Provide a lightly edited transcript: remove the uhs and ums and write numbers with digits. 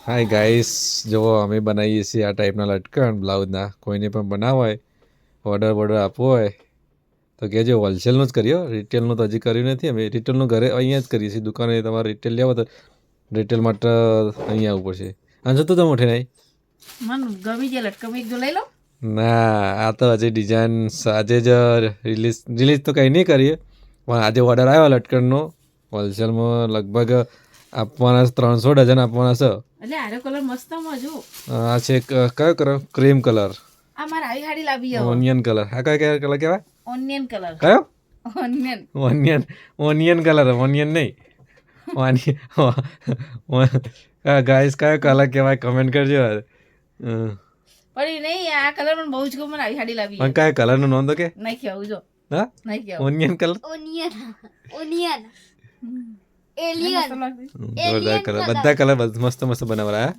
Hi guys, જુઓ અમે બનાવીએ છીએ આ ટાઈપના લટકણ બ્લાઉઝના. કોઈને પણ બનાવવા હોય, ઓર્ડર આપવો હોય તો કહેજો. હોલસેલનું જ કર્યો, રિટેલનું તો હજી કર્યું નથી. અમે રિટેલનું ઘરે અહીંયા જ કરીએ છીએ. દુકાને તમારે રિટેલ લેવો તો રિટેલ માટે અહીંયા આવવું પડશે. અને જતું તો મોઠે નહીં મને ગમી જાય લટકમ એક જો લઈ લો. ના, આ તો હજી ડિઝાઇન આજે જ રિલીઝ તો કંઈ નહીં કરીએ, પણ આજે ઓર્ડર આવ્યો લટકણનો. હોલસેલમાં લગભગ આપવાના 300 ડઝન આપવાના છે. એટલે આરો કલર મસ્ત મજો. આ છે કયો કલર? ક્રીમ કલર, આ મારે આવી હાડી લાવી આવો. Onion colour. આ કયો કલર કહેવાય? Onion colour. કયો? ઓનિયન. Onion colour. ઓનિયન નહીં, ગાઈસ કયો કલર કહેવાય કમેન્ટ કરજો. પણ એ નહીં, આ કલર મને બહુ જ ગમે. મને આવી હાડી લાવી. પણ કયો કલરનું નામ તો કે? નહીં કેવું જો. હા, નહીં કેવું. Onion colour. ઓનિયન એલિયન જોરદાર કલર. બધા કલર મસ્ત મસ્ત બનાવરા.